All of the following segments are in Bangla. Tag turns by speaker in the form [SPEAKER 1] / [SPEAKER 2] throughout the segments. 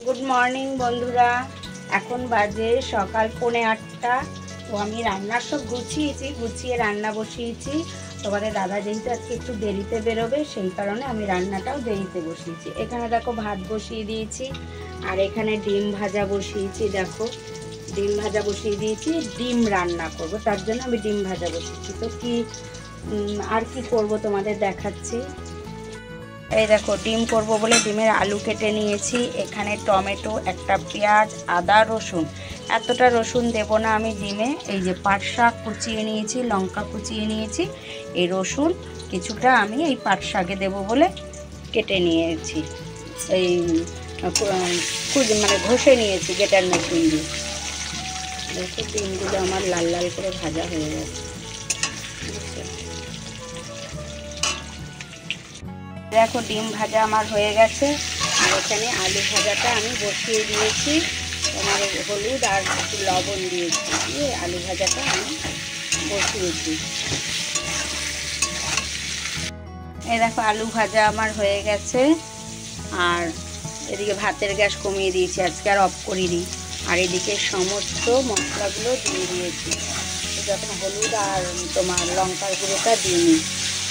[SPEAKER 1] গুড মর্নিং বন্ধুরা, এখন বাজে সকাল 8:45। তো আমি রান্নার সব গুছিয়ে রান্না বসিয়েছি। তোমাদের দাদা যেহেতু আজকে একটু দেরিতে বেরোবে, সেই কারণে আমি রান্নাটাও দেরিতে বসিয়েছি। এখানে দেখো ভাত বসিয়ে দিয়েছি, আর এখানে ডিম ভাজা বসিয়েছি। দেখো ডিম ভাজা বসিয়ে দিয়েছি, ডিম রান্না করব, তার জন্য আমি ডিম ভাজা বসিয়েছি। তো কি আর কি করব তোমাদের দেখাচ্ছি। এই দেখো ডিম করব বলে ডিমের আলু কেটে নিয়েছি। এখানে টমেটো, একটা পেঁয়াজ, আদা, রসুন। এতটা রসুন দেব না আমি ডিমে। এই যে পাট শাক কুচিয়ে নিয়েছি, লঙ্কা কুচিয়ে নিয়েছি। এই রসুন কিছুটা আমি এই পাট শাকে দেবো বলে কেটে নিয়েছি, এই মানে ঘষে নিয়েছি গেটার মেশিন দিয়ে। দেখো ডিমগুলো আমার লাল লাল করে ভাজা হয়ে গেছে। দেখো ডিম ভাজা আমার হয়ে গেছে, আর এখানে আলু ভাজাটা আমি বসিয়ে দিয়েছি। তোমার হলুদ আর একটু লবণ দিয়েছি, দিয়ে আলু ভাজাটা আমি বসিয়েছি। এই দেখো আলু ভাজা আমার হয়ে গেছে, আর এদিকে ভাতের গ্যাস কমিয়ে দিয়েছি, আজকে আর অফ করিনি। আর এদিকে সমস্ত মশলাগুলো দিয়ে দিয়েছি। যখন হলুদ আর তোমার লঙ্কার গুঁড়োটা দিইনি,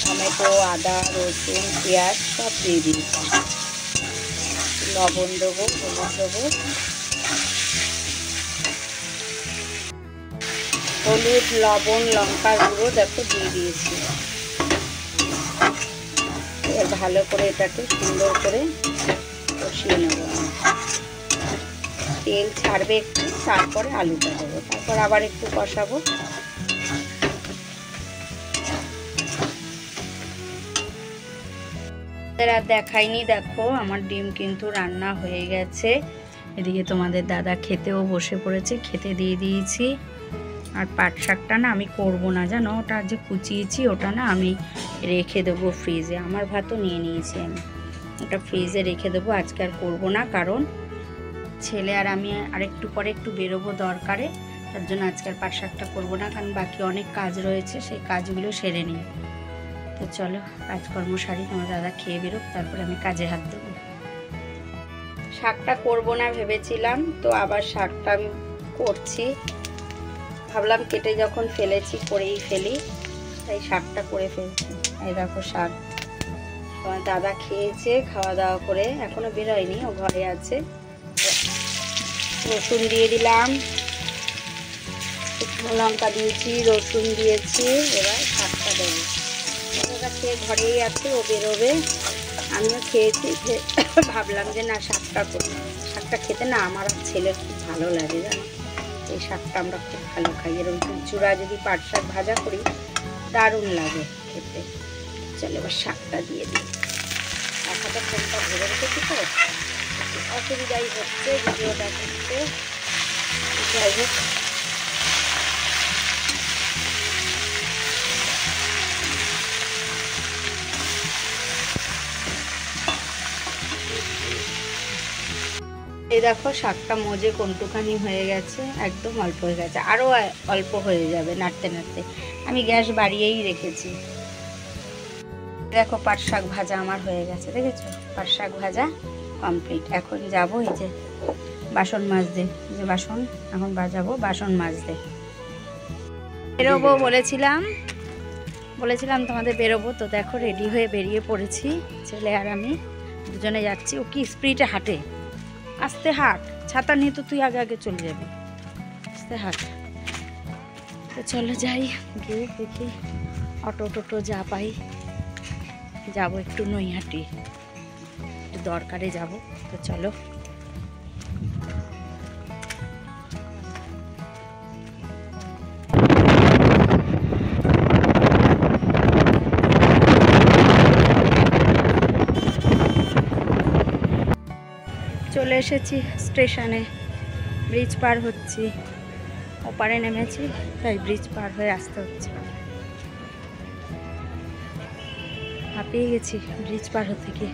[SPEAKER 1] টমেটো, আদা, রসুন, পেঁয়াজ সব দিয়ে দিয়েছি। লবণ দেবো, হলুদ দেবো, হলুদ, লবণ, লঙ্কার গুঁড়ো দেখো দিয়ে দিয়েছি। এবার ভালো করে এটাকে সুন্দর করে কষিয়ে নেব। তেল ছাড়বে একটু, তারপরে আলুটা দেবো, তারপর আবার একটু কষাবো। আর দেখাইনি, দেখো আমার ডিম কিন্তু রান্না হয়ে গেছে। এদিকে তোমাদের দাদা খেতেও বসে পড়েছে, খেতে দিয়ে দিয়েছি। আর পাট শাকটা না আমি করবো না, জানো, ওটা যে কুচিয়েছি ওটা না আমি রেখে দেবো ফ্রিজে। আমার ভাতও নিয়ে নিয়েছি, আমি ওটা ফ্রিজে রেখে দেবো, আজকে আর করবো না। কারণ ছেলে আর আমি আরেকটু পরে একটু বেরোবো দরকারে, তার জন্য আজকে আর পাট শাকটা করবো না। কারণ বাকি অনেক কাজ রয়েছে, সেই কাজগুলো সেরে নিই। তো চলো কাজকর্ম সারি, তোমার দাদা খেয়ে বেরোক, তারপরে আমি কাজে হাত দেবো। শাকটা করবো না ভেবেছিলাম, তো আবার শাকটা আমি করছি। ভাবলাম কেটে যখন ফেলেছি করেই ফেলি, তাই শাকটা করে ফেলছি। এই দেখো শাক, তোমার দাদা খেয়েছে, খাওয়া দাওয়া করে এখনো বেরোয়নি, ও ঘরে আছে। রসুন দিয়ে দিলাম, শুকনো লঙ্কা দিয়েছি, রসুন দিয়েছি। এবার শাকটা দেবো। ওটা খেয়ে ঘরেই আছে, ও বেরোবে। আমিও খেয়েছি, ভাবলাম যে না শাকটা করি। শাকটা খেতে না আমার ছেলের খুব ভালো লাগে, জানো। এই শাকটা আমরা খুব ভালো খাই। এরকম চূড়া যদি পাট শাক ভাজা করি দারুণ লাগে খেতে। চলো এবার শাকটা দিয়ে দিই। এক হাতে ফোনটা ধরে রেখেছি, তো অসুবিধাই হচ্ছে ভিডিওটা করতে। যাই হোক, এই দেখো শাকটা মজে কোনটুখানি হয়ে গেছে, একদম অল্প হয়ে গেছে, আরও অল্প হয়ে যাবে নাড়তে নাড়তে। আমি গ্যাস বাড়িয়েই রেখেছি। দেখো পাট শাক ভাজা আমার হয়ে গেছে, দেখেছো? পাট শাক ভাজা কমপ্লিট। এখন যাব এই যে বাসন মাজতে, যে বাসন এখন বাজাবো, বাসন মাজতে বেরোবো বলেছিলাম তোমাদের বেরোবো। তো দেখো রেডি হয়ে বেরিয়ে পড়েছি, ছেলে আর আমি দুজনে যাচ্ছি। ও কি স্পিডে হাঁটে, আস্তে হাঁট, ছাতা নিয়ে তো তুই আগে আগে চলে যাবি, আস্তে হাঁট। তো চলো যাই, গিয়ে দেখি অটো টোটো যা পাই, যাবো একটু নৈহাটি, একটু দরকারে যাব। তো চলো, চলে এসেছি স্টেশনে, ব্রিজ পার হচ্ছি। ওপারে নেমেছি, তাই ব্রিজ পার হয়ে আসতে হচ্ছে। হাঁপিয়ে গেছি ব্রিজ পার হতে গিয়ে।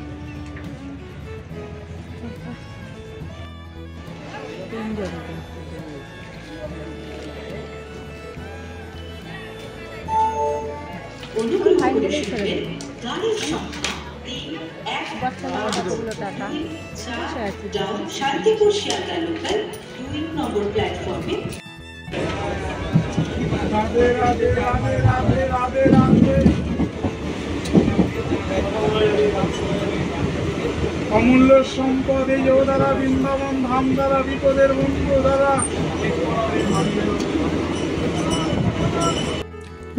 [SPEAKER 1] গাড়ির সংখ্যা 3, 1 কতগুলো টাকা
[SPEAKER 2] শান্তিপুর শিয়ালদা লোকাল 2 নম্বর প্ল্যাটফর্মে। রাধে রাধে রাধে রাধে রাধে রাধে। অমূল্য সম্পদ এই দ্বারা বৃন্দাবন ধাম দ্বারা বিপদের বন্ধু দ্বারা।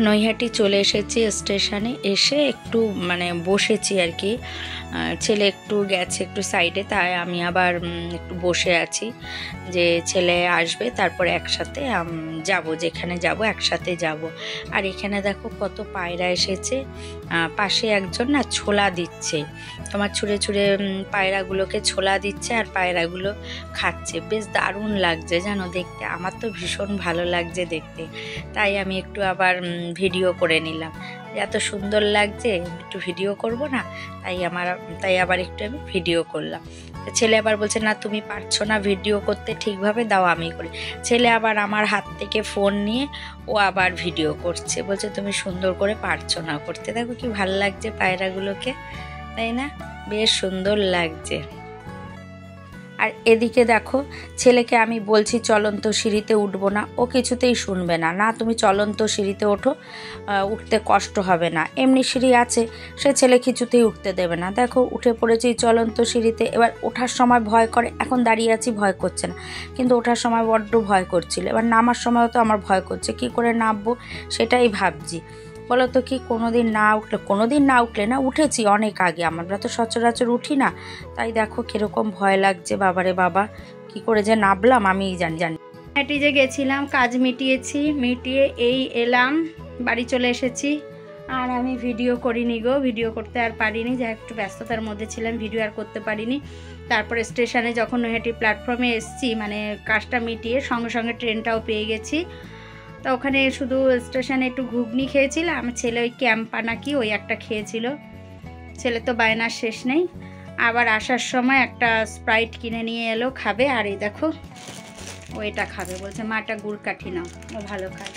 [SPEAKER 1] নৈহাটি চলে এসেছি স্টেশনে, এসে একটু মানে বসেছি আর কি। ছেলে একটু গেছে একটু সাইডে, তাই আমি আবার একটু বসে আছি যে ছেলে আসবে তারপরে একসাথে যাব, যেখানে যাব একসাথে যাব। আর এখানে দেখো কত পায়রা এসেছে, পাশে একজন না ছোলা দিচ্ছে, তোমার ছুঁড়ে ছুঁড়ে পায়রাগুলোকে ছোলা দিচ্ছে আর পায়রাগুলো খাচ্ছে। বেশ দারুণ লাগছে জানো দেখতে, আমার তো ভীষণ ভালো লাগছে দেখতে, তাই আমি একটু আবার ভিডিও করে নিলাম। এত সুন্দর লাগছে একটু ভিডিও করব না, তাই আবার একটু আমি ভিডিও করলাম। ছেলে আবার বলছে না তুমি পারছো না ভিডিও করতে ঠিকভাবে, দাও আমি করি। ছেলে আবার আমার হাত থেকে ফোন নিয়ে ও আবার ভিডিও করছে, বলছে তুমি সুন্দর করে পারছো না করতে। দেখো কি ভালো লাগছে পায়রাগুলোকে, তাই না? বেশ সুন্দর লাগছে। আর এদিকে দেখো ছেলেকে আমি বলছি চলন্ত সিঁড়িতে উঠবো না, ও কিছুতেই শুনবে না, না তুমি চলন্ত সিঁড়িতে ওঠো, উঠতে কষ্ট হবে না, এমনি সিঁড়ি আছে। সে ছেলে কিছুতেই উঠতে দেবে না। দেখো উঠে পড়েছি চলন্ত সিঁড়িতে। এবার ওঠার সময় ভয় করে, এখন দাঁড়িয়ে আছি ভয় করছে না, কিন্তু ওঠার সময় বড্ড ভয় করছিল। এবার নামার সময়ও তো আমার ভয় করছে, কি করে নামবো সেটাই ভাবছি। বলো তো কি, কোনোদিন না উঠলে না, উঠেছি অনেক আগে, আমরা তো সচরাচর উঠি না, তাই দেখো কিরকম ভয় লাগছে। বাবারে বাবা, কি করে যে নামলাম আমি জানি। হেঁটে যে গেছিলাম, কাজ মিটিয়ে এই এলাম, বাড়ি চলে এসেছি। আর আমি ভিডিও করিনি গো, ভিডিও করতে আর পারিনি, যা একটু ব্যস্ততার মধ্যে ছিলাম, ভিডিও আর করতে পারিনি। তারপরে স্টেশনে যখন নৈহাটি প্ল্যাটফর্মে এসেছি, মানে কাজটা মিটিয়ে সঙ্গে সঙ্গে ট্রেনটাও পেয়ে গেছি। তো ওখানে শুধু স্টেশনে একটু ঘুগনি খেয়েছিলাম, ছেলে ওই ক্যাম্পা নাকি ওই একটা খেয়েছিল। ছেলে তো বায়নার শেষ নেই। আবার আসার সময় একটা স্প্রাইট কিনে নিয়ে এলো, খাবে। আর এই দেখো ও এটা খাবে, বলছে মা একটা গুড় কাঠি নাও, ও ভালো খায়।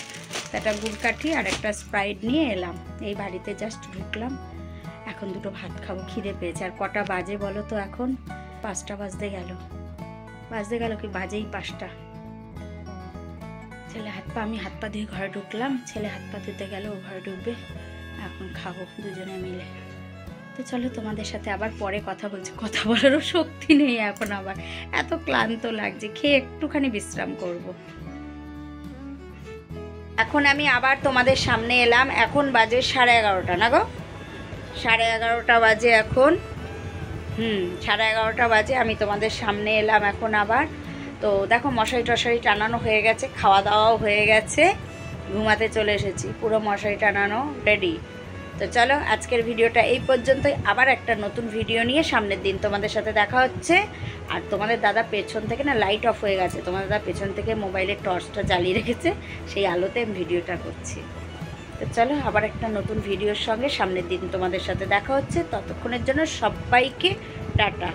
[SPEAKER 1] একটা গুড় কাঠি আর একটা স্প্রাইট নিয়ে এলাম, এই বাড়িতে জাস্ট ঢুকলাম। এখন দুটো ভাত খাবো, খিদে পেয়েছে। আর কটা বাজে বলো তো, এখন 5টা বাজতে গেল কি, বাজেই 5টা। ছেলে আমি হাত পা ধুয়ে ঘরে ঢুকলাম, ছেলে হাত পা ধুতে গেল, ও ঘরে ঢুকবে, এখন খাবো দুজনে মিলে। তো চলো তোমাদের সাথে আবার পরে কথা বলছি, কথা বলারও শক্তি নেই এখন, আবার এত ক্লান্ত লাগছে, খেয়ে একটুখানি বিশ্রাম করব। এখন আমি আবার তোমাদের সামনে এলাম, এখন বাজে 11:30 না গো, 11:30 বাজে এখন। 11:30 বাজে, আমি তোমাদের সামনে এলাম এখন আবার। তো দেখো মশারি টশারি টানানো হয়ে গেছে, খাওয়া দাওয়াও হয়ে গেছে, ঘুমাতে চলে এসেছি, পুরো মশারি টানানো রেডি। তো চলো আজকের ভিডিওটা এই পর্যন্তই, আবার একটা নতুন ভিডিও নিয়ে সামনের দিন তোমাদের সাথে দেখা হচ্ছে। আর তোমাদের দাদা পেছন থেকে না লাইট অফ হয়ে গেছে, তোমাদের দাদা পেছন থেকে মোবাইলের টর্চটা জ্বালিয়ে রেখেছে, সেই আলোতে আমি ভিডিওটা করছি। তো চলো আবার একটা নতুন ভিডিওর সঙ্গে সামনের দিন তোমাদের সাথে দেখা হচ্ছে, ততক্ষণের জন্য সবাইকে টাটা।